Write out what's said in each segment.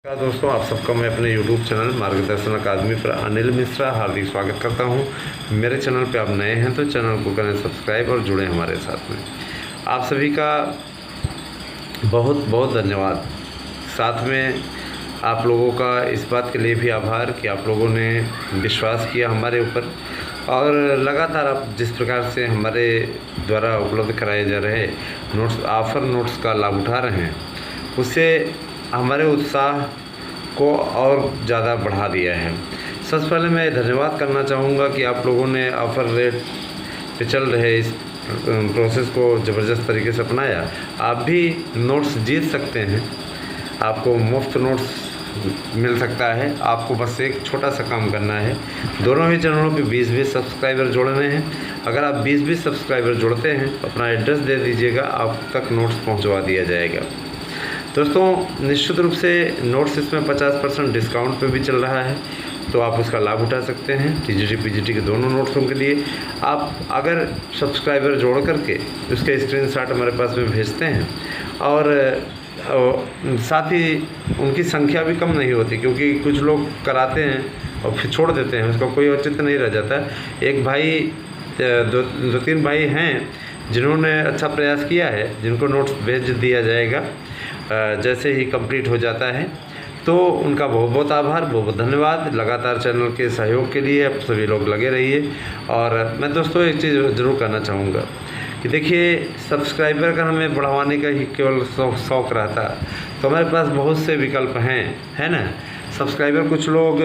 दोस्तों, आप सबका मैं अपने YouTube चैनल मार्गदर्शन अकादमी पर अनिल मिश्रा हार्दिक स्वागत करता हूं। मेरे चैनल पे आप नए हैं तो चैनल को करें सब्सक्राइब और जुड़ें हमारे साथ में। आप सभी का बहुत बहुत धन्यवाद। साथ में आप लोगों का इस बात के लिए भी आभार कि आप लोगों ने विश्वास किया हमारे ऊपर और लगातार आप जिस प्रकार से हमारे द्वारा उपलब्ध कराए जा रहे ऑफ़र नोट्स का लाभ उठा रहे हैं, उससे हमारे उत्साह को और ज़्यादा बढ़ा दिया है। सबसे पहले मैं धन्यवाद करना चाहूँगा कि आप लोगों ने ऑफ़र रेट पे चल रहे इस प्रोसेस को ज़बरदस्त तरीके से अपनाया। आप भी नोट्स जीत सकते हैं, आपको मुफ्त नोट्स मिल सकता है। आपको बस एक छोटा सा काम करना है, दोनों ही चैनलों पे 20-20 सब्सक्राइबर जोड़ने हैं। अगर आप 20-20 सब्सक्राइबर जोड़ते हैं तो अपना एड्रेस दे दीजिएगा, आप तक नोट्स पहुँचवा दिया जाएगा। दोस्तों, निश्चित रूप से नोट्स इसमें 50% डिस्काउंट पे भी चल रहा है, तो आप उसका लाभ उठा सकते हैं। टीजीटी पीजीटी के दोनों नोट्सों के लिए आप अगर सब्सक्राइबर जोड़ करके उसके स्क्रीनशॉट हमारे पास में भेजते हैं और साथ ही उनकी संख्या भी कम नहीं होती, क्योंकि कुछ लोग कराते हैं और फिर छोड़ देते हैं, उसका कोई औचित्य नहीं रह जाता। एक भाई दो तीन भाई हैं जिन्होंने अच्छा प्रयास किया है, जिनको नोट्स भेज दिया जाएगा जैसे ही कंप्लीट हो जाता है। तो उनका बहुत बहुत आभार, बहुत बहुत धन्यवाद। लगातार चैनल के सहयोग के लिए आप सभी लोग लगे रहिए। और मैं दोस्तों एक चीज़ ज़रूर कहना चाहूँगा कि देखिए, सब्सक्राइबर का हमें बढ़ाने का ही केवल शौक़ रहता तो हमारे पास बहुत से विकल्प हैं, है ना। सब्सक्राइबर कुछ लोग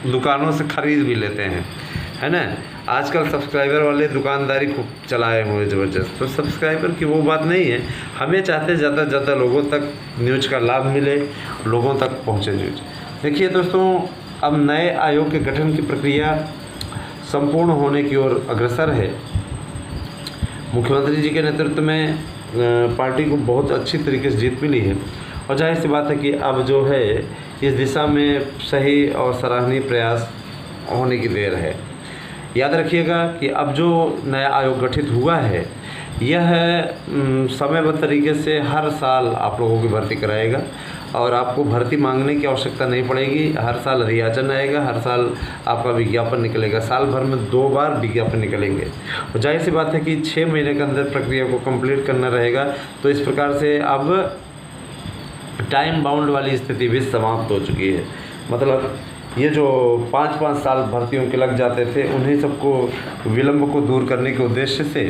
दुकानों से ख़रीद भी लेते हैं, है ना। आजकल सब्सक्राइबर वाले दुकानदारी खूब चलाए हुए ज़बरदस्त। तो सब्सक्राइबर की वो बात नहीं है, हमें चाहते ज़्यादा से ज़्यादा लोगों तक न्यूज़ का लाभ मिले, लोगों तक पहुँचे न्यूज़। देखिए दोस्तों, अब नए आयोग के गठन की प्रक्रिया संपूर्ण होने की ओर अग्रसर है। मुख्यमंत्री जी के नेतृत्व में पार्टी को बहुत अच्छी तरीके से जीत मिली है और जाहिर सी बात है कि अब जो है इस दिशा में सही और सराहनीय प्रयास होने की देर है। याद रखिएगा कि अब जो नया आयोग गठित हुआ है, यह समयबद्ध तरीके से हर साल आप लोगों की भर्ती कराएगा और आपको भर्ती मांगने की आवश्यकता नहीं पड़ेगी। हर साल अधियाचन आएगा, हर साल आपका विज्ञापन निकलेगा। साल भर में 2 बार विज्ञापन निकलेंगे और जाहिर सी बात है कि 6 महीने के अंदर प्रक्रिया को कंप्लीट करना रहेगा। तो इस प्रकार से अब टाइम बाउंड वाली स्थिति भी समाप्त हो चुकी है। मतलब ये जो 5-5 साल भर्तियों के लग जाते थे, उन्हीं सबको विलम्ब को दूर करने के उद्देश्य से,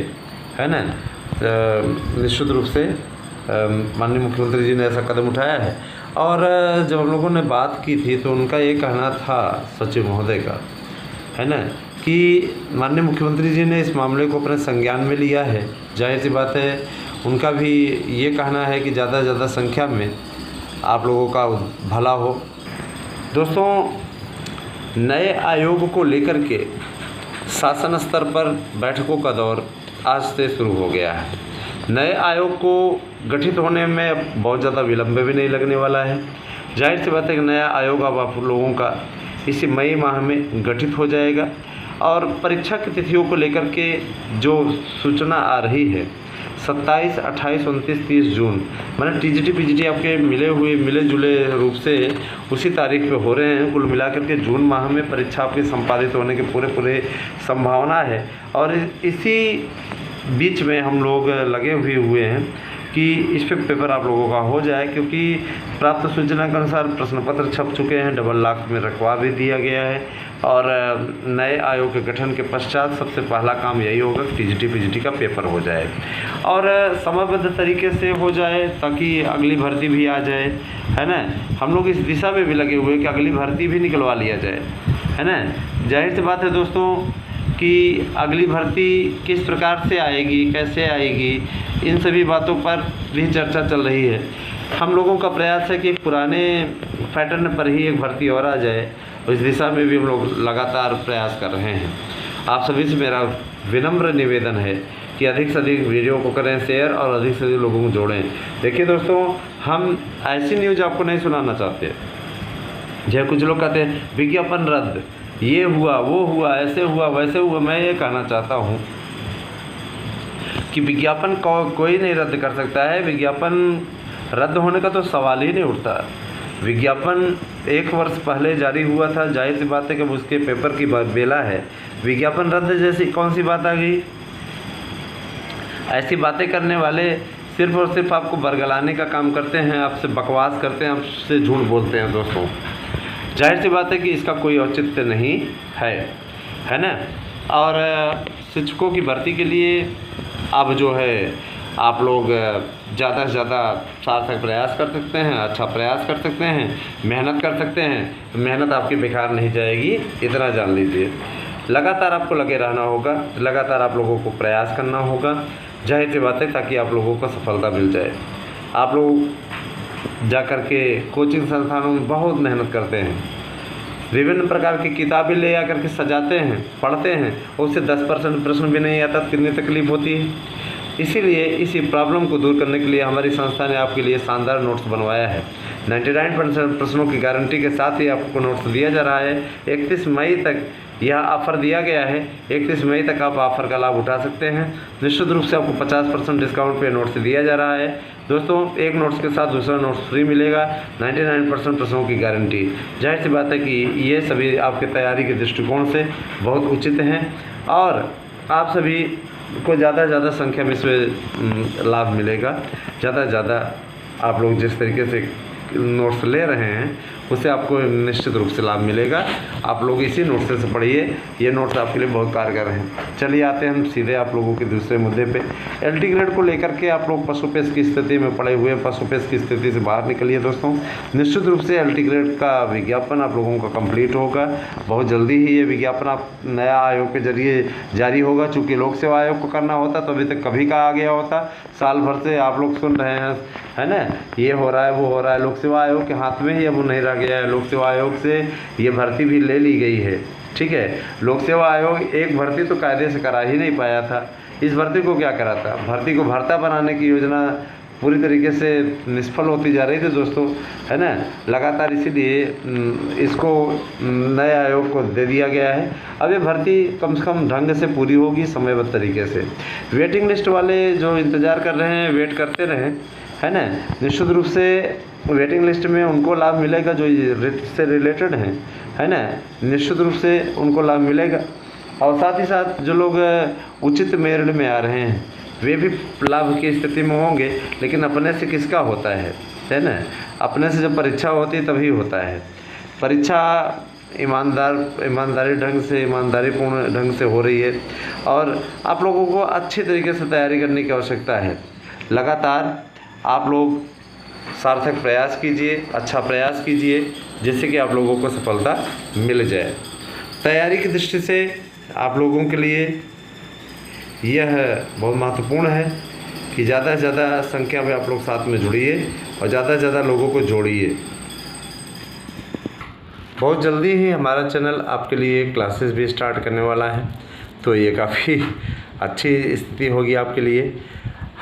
है ना, निश्चित रूप से माननीय मुख्यमंत्री जी ने ऐसा कदम उठाया है। और जब हम लोगों ने बात की थी तो उनका ये कहना था, सचिव महोदय का, है ना, कि माननीय मुख्यमंत्री जी ने इस मामले को अपने संज्ञान में लिया है। जाहिर सी बात है, उनका भी ये कहना है कि ज़्यादा से ज़्यादा संख्या में आप लोगों का भला हो। दोस्तों, नए आयोग को लेकर के शासन स्तर पर बैठकों का दौर आज से शुरू हो गया है। नए आयोग को गठित होने में बहुत ज़्यादा विलंब भी नहीं लगने वाला है। जाहिर सी बात है कि नया आयोग अब आप लोगों का इसी मई माह में गठित हो जाएगा और परीक्षा की तिथियों को लेकर के जो सूचना आ रही है, 27, 28, 29, 30 जून, मैंने टीजीटी पीजीटी आपके मिले जुले रूप से उसी तारीख पे हो रहे हैं। कुल मिलाकर के जून माह में परीक्षा आपकी संपादित होने के पूरे संभावना है और इसी बीच में हम लोग लगे हुए हैं कि इस पे पेपर आप लोगों का हो जाए, क्योंकि प्राप्त सूचना के अनुसार प्रश्न पत्र छप चुके हैं, डबल लॉक में रखवा भी दिया गया है और नए आयोग के गठन के पश्चात सबसे पहला काम यही होगा कि टीजीटी पीजीटी का पेपर हो जाए और समयबद्ध तरीके से हो जाए, ताकि अगली भर्ती भी आ जाए, है ना। हम लोग इस दिशा में भी लगे हुए हैं कि अगली भर्ती भी निकलवा लिया जाए, है ना। जाहिर सी बात है दोस्तों कि अगली भर्ती किस प्रकार से आएगी, कैसे आएगी, इन सभी बातों पर भी चर्चा चल रही है। हम लोगों का प्रयास है कि पुराने पैटर्न पर ही एक भर्ती और आ जाए, इस दिशा में भी हम लोग लगातार प्रयास कर रहे हैं। आप सभी से मेरा विनम्र निवेदन है कि अधिक से अधिक वीडियो को करें शेयर और अधिक से अधिक लोगों को जोड़ें। देखिए दोस्तों, हम ऐसी न्यूज़ आपको नहीं सुनाना चाहते जैसे कुछ लोग कहते हैं विज्ञापन रद्द, ये हुआ, वो हुआ, ऐसे हुआ, वैसे हुआ। मैं ये कहना चाहता हूँ कि विज्ञापन कोई नहीं रद्द कर सकता है। विज्ञापन रद्द होने का तो सवाल ही नहीं उठता। विज्ञापन 1 वर्ष पहले जारी हुआ था, जाहिर सी बात है कि अब उसके पेपर की बेला है। विज्ञापन रद्द जैसी कौन सी बात आ गई? ऐसी बातें करने वाले सिर्फ और सिर्फ आपको बरगलाने का काम करते हैं, आपसे बकवास करते हैं, आपसे झूठ बोलते हैं दोस्तों। जाहिर सी बात है कि इसका कोई औचित्य नहीं है ना। और शिक्षकों की भर्ती के लिए अब जो है आप लोग ज़्यादा से ज़्यादा सार्थक प्रयास कर सकते हैं, अच्छा प्रयास कर सकते हैं, मेहनत कर सकते हैं। मेहनत आपकी बेकार नहीं जाएगी, इतना जान लीजिए। लगातार आपको लगे रहना होगा, लगातार आप लोगों को प्रयास करना होगा, जाहिर सी बात है, ताकि आप लोगों को सफलता मिल जाए। आप लोग जा कर के कोचिंग संस्थानों में बहुत मेहनत करते हैं, विभिन्न प्रकार की किताबें ले आकर के सजाते हैं, पढ़ते हैं, उससे 10% प्रश्न भी नहीं आता तो कितनी तकलीफ़ होती है। इसीलिए इसी प्रॉब्लम को दूर करने के लिए हमारी संस्था ने आपके लिए शानदार नोट्स बनवाया है। 99% प्रश्नों की गारंटी के साथ ही आपको नोट्स दिया जा रहा है। 31 मई तक यह ऑफ़र दिया गया है। 31 मई तक आप ऑफ़र का लाभ उठा सकते हैं। निश्चित रूप से आपको 50% डिस्काउंट पे नोट्स दिया जा रहा है दोस्तों। एक नोट्स के साथ दूसरा नोट्स फ्री मिलेगा। 99% प्रश्नों की गारंटी। जाहिर सी बात है कि ये सभी आपके तैयारी के दृष्टिकोण से बहुत उचित हैं और आप सभी को ज़्यादा से ज़्यादा संख्या में इसमें लाभ मिलेगा। ज़्यादा से ज़्यादा आप लोग जिस तरीके से नोट्स ले रहे हैं उससे आपको निश्चित रूप से लाभ मिलेगा। आप लोग इसी नोट्स से पढ़िए, ये नोट्स आपके लिए बहुत कारगर हैं। चलिए आते हैं हम सीधे आप लोगों के दूसरे मुद्दे पे। एलटी ग्रेड को लेकर के आप लोग पशुपेश की स्थिति में पड़े हुए, पशुपेश की स्थिति से बाहर निकलिए दोस्तों। निश्चित रूप से एलटी ग्रेड का विज्ञापन आप लोगों का कंप्लीट होगा बहुत जल्दी ही। ये विज्ञापन आप नया आयोग के जरिए जारी होगा। चूँकि लोक सेवा आयोग को करना होता तो अभी तक कभी का आ गया होता। साल भर से आप लोग सुन रहे हैं, है ना, ये हो रहा है वो हो रहा है। लोक सेवा आयोग के हाथ में ही अब वो नहीं रह गया है। लोक सेवा आयोग से ये भर्ती भी ले ली गई है, ठीक है। लोक सेवा आयोग एक भर्ती तो कायदे से करा ही नहीं पाया था। इस भर्ती को क्या करा था? भर्ती को भर्ता बनाने की योजना पूरी तरीके से निष्फल होती जा रही थी दोस्तों, है ना। लगातार इसीलिए इसको नए आयोग को दे दिया गया है। अब ये भर्ती कम से कम ढंग से पूरी होगी समयबद्ध तरीके से। वेटिंग लिस्ट वाले जो इंतज़ार कर रहे हैं, वेट करते रहें, है ना। निश्चित रूप से वेटिंग लिस्ट में उनको लाभ मिलेगा जो से रिलेटेड हैं, है ना। निश्चित रूप से उनको लाभ मिलेगा। और साथ ही साथ जो लोग उचित मेरिट में आ रहे हैं वे भी लाभ की स्थिति में होंगे। लेकिन अपने से किसका होता है ना। अपने से जब परीक्षा होती है तभी होता है। परीक्षा ईमानदारी ढंग से, ईमानदारीपूर्ण ढंग से हो रही है और आप लोगों को अच्छी तरीके से तैयारी करने की आवश्यकता है। लगातार आप लोग सार्थक प्रयास कीजिए, अच्छा प्रयास कीजिए, जिससे कि आप लोगों को सफलता मिल जाए। तैयारी की दृष्टि से आप लोगों के लिए यह बहुत महत्वपूर्ण है कि ज़्यादा से ज़्यादा संख्या में आप लोग साथ में जुड़िए और ज़्यादा से ज़्यादा लोगों को जोड़िए। बहुत जल्दी ही हमारा चैनल आपके लिए क्लासेस भी स्टार्ट करने वाला है, तो ये काफ़ी अच्छी स्थिति होगी आपके लिए।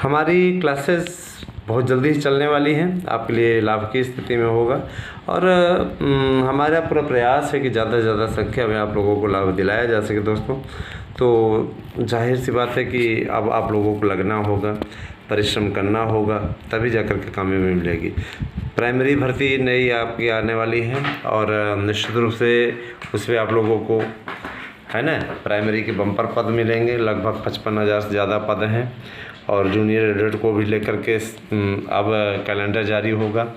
हमारी क्लासेस बहुत जल्दी चलने वाली हैं, आपके लिए लाभ की स्थिति में होगा और हमारा पूरा प्रयास है कि ज़्यादा से ज़्यादा संख्या में आप लोगों को लाभ दिलाया जा सके दोस्तों। तो जाहिर सी बात है कि अब आप लोगों को लगना होगा, परिश्रम करना होगा, तभी जाकर के कामयाबी मिलेगी। प्राइमरी भर्ती नई आपकी आने वाली है और निश्चित रूप से उसमें आप लोगों को, है ना, प्राइमरी के बम्पर पद मिलेंगे। लगभग 55,000 से ज़्यादा पद हैं और जूनियर एडिट को भी लेकर के अब कैलेंडर जारी होगा।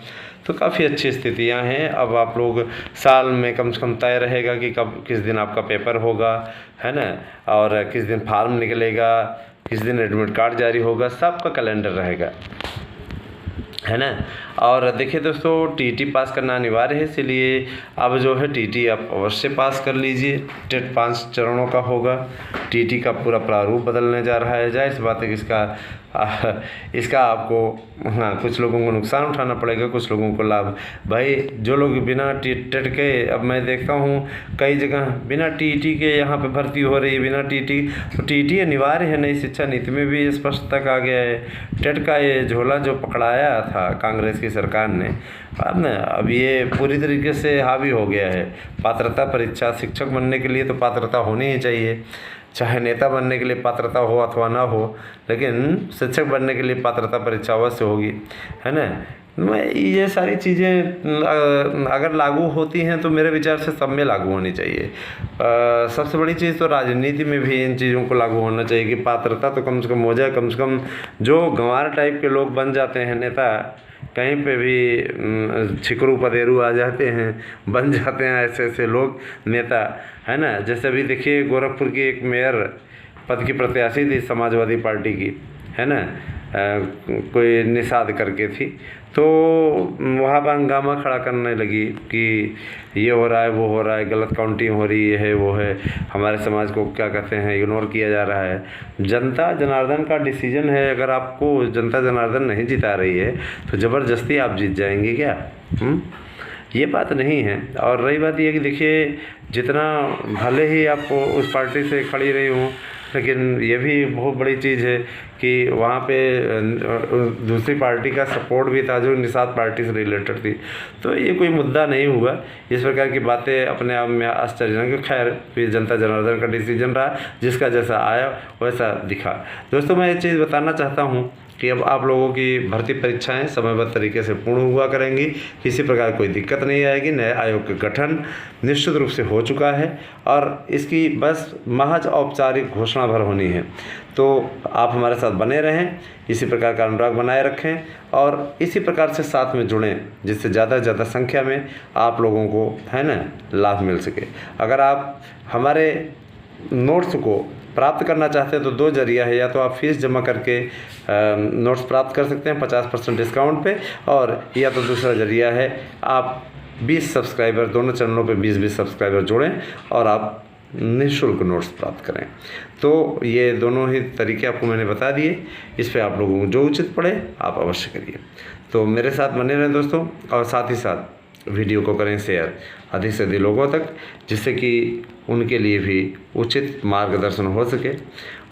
तो काफ़ी अच्छी स्थितियां हैं। अब आप लोग साल में कम से कम तय रहेगा कि कब किस दिन आपका पेपर होगा, है ना, और किस दिन फार्म निकलेगा, किस दिन एडमिट कार्ड जारी होगा, सबका कैलेंडर रहेगा, है ना। और देखिए दोस्तों, टीटी पास करना अनिवार्य है, इसलिए अब जो है टीटी आप अवश्य पास कर लीजिए। टेट 5 चरणों का होगा। टीटी का पूरा प्रारूप बदलने जा रहा है। जाहिर सी बात है कि इसका आपको, हाँ, कुछ लोगों को नुकसान उठाना पड़ेगा, कुछ लोगों को लाभ। भाई जो लोग बिना टेट के, अब मैं देखता हूँ कई जगह बिना टीटी के यहाँ पे भर्ती हो रही है, बिना टीटी। तो टीटी अनिवार्य है, नई शिक्षा नीति में भी स्पष्ट तक आ गया है। टेट का ये झोला जो पकड़ाया था कांग्रेस की सरकार ने, अब ये पूरी तरीके से हावी हो गया है। पात्रता परीक्षा, शिक्षक बनने के लिए तो पात्रता होनी ही चाहिए, चाहे नेता बनने के लिए पात्रता हो अथवा ना हो, लेकिन शिक्षक बनने के लिए पात्रता परीक्षा अवश्य होगी, है ना। मैं ये सारी चीज़ें अगर लागू होती हैं तो मेरे विचार से सब में लागू होनी चाहिए। सबसे बड़ी चीज़ तो राजनीति में भी इन चीज़ों को लागू होना चाहिए कि पात्रता तो कम से कम हो जाए। कम से कम जो गंवार टाइप के लोग बन जाते हैं नेता, कहीं पे भी छिकरू पदेरू आ जाते हैं, बन जाते हैं ऐसे ऐसे लोग नेता, है ना। जैसे अभी देखिए गोरखपुर की एक मेयर पद की प्रत्याशी थी समाजवादी पार्टी की, है ना, कोई निषाद करके थी, तो वहाँ पर हंगामा खड़ा करने लगी कि ये हो रहा है, वो हो रहा है, गलत काउंटिंग हो रही है, वो है, हमारे समाज को क्या कहते हैं इग्नोर किया जा रहा है। जनता जनार्दन का डिसीजन है। अगर आपको जनता जनार्दन नहीं जिता रही है तो ज़बरदस्ती आप जीत जाएंगे क्या? ये बात नहीं है। और रही बात ये कि देखिए, जितना भले ही आप उस पार्टी से खड़ी रही हूँ, लेकिन ये भी बहुत बड़ी चीज़ है कि वहाँ पे दूसरी पार्टी का सपोर्ट भी था जो निषाद पार्टी से रिलेटेड थी, तो ये कोई मुद्दा नहीं हुआ। इस प्रकार की बातें अपने आप में आश्चर्यजनक। खैर, फिर जनता जनार्दन का डिसीजन रहा, जिसका जैसा आया वैसा दिखा। दोस्तों, मैं ये चीज़ बताना चाहता हूँ कि अब आप लोगों की भर्ती परीक्षाएं समयबद्ध तरीके से पूर्ण हुआ करेंगी, किसी प्रकार कोई दिक्कत नहीं आएगी। नए आयोग का गठन निश्चित रूप से हो चुका है और इसकी बस महज औपचारिक घोषणा भर होनी है। तो आप हमारे साथ बने रहें, इसी प्रकार का अनुराग बनाए रखें और इसी प्रकार से साथ में जुड़ें, जिससे ज़्यादा से ज़्यादा संख्या में आप लोगों को, है ना, लाभ मिल सके। अगर आप हमारे नोट्स को प्राप्त करना चाहते हैं तो दो जरिया है, या तो आप फीस जमा करके नोट्स प्राप्त कर सकते हैं 50% डिस्काउंट पे, और या तो दूसरा जरिया है आप 20 सब्सक्राइबर, दोनों चैनलों पे 20-20 सब्सक्राइबर जोड़ें और आप निःशुल्क नोट्स प्राप्त करें। तो ये दोनों ही तरीके आपको मैंने बता दिए, इस पे आप लोगों को जो उचित पड़े आप अवश्य करिए। तो मेरे साथ बने रहें दोस्तों, और साथ ही साथ वीडियो को करें शेयर अधिक से अधिक लोगों तक, जिससे कि उनके लिए भी उचित मार्गदर्शन हो सके।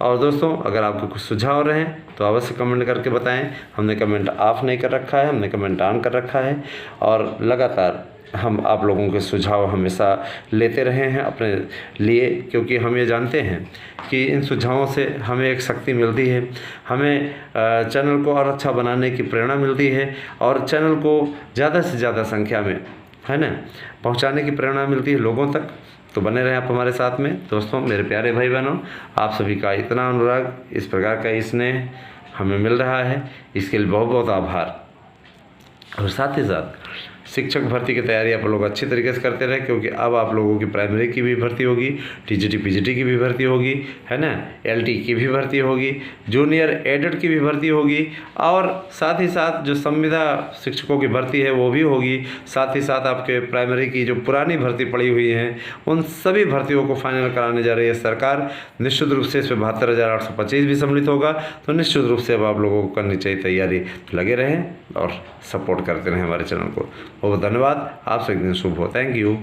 और दोस्तों, अगर आपके कुछ सुझाव रहें तो अवश्य कमेंट करके बताएं। हमने कमेंट ऑफ नहीं कर रखा है, हमने कमेंट ऑन कर रखा है, और लगातार हम आप लोगों के सुझाव हमेशा लेते रहे हैं अपने लिए, क्योंकि हम ये जानते हैं कि इन सुझावों से हमें एक शक्ति मिलती है, हमें चैनल को और अच्छा बनाने की प्रेरणा मिलती है, और चैनल को ज़्यादा से ज़्यादा संख्या में, है ना, पहुंचाने की प्रेरणा मिलती है लोगों तक। तो बने रहें आप हमारे साथ में। दोस्तों, मेरे प्यारे भाई बहनों, आप सभी का इतना अनुराग, इस प्रकार का स्नेह हमें मिल रहा है, इसके लिए बहुत बहुत आभार। और साथ ही साथ शिक्षक भर्ती की तैयारी आप लोग अच्छी तरीके से करते रहे, क्योंकि अब आप लोगों की प्राइमरी की भी भर्ती होगी, टीजीटी पीजीटी की भी भर्ती होगी, है ना, एलटी की भी भर्ती होगी, जूनियर एडेड की भी भर्ती होगी, और साथ ही साथ जो संविदा शिक्षकों की भर्ती है वो भी होगी। साथ ही साथ आपके प्राइमरी की जो पुरानी भर्ती पड़ी हुई हैं उन सभी भर्तियों को फाइनल कराने जा रही है सरकार। निश्चित रूप से इस पर 72,825 भी सम्मिलित होगा, तो निश्चित रूप से अब आप लोगों को करनी चाहिए तैयारी। तो लगे रहें और सपोर्ट करते रहें हमारे चैनल को। बहुत धन्यवाद। आपसे एक दिन शुभ हो। Thank you.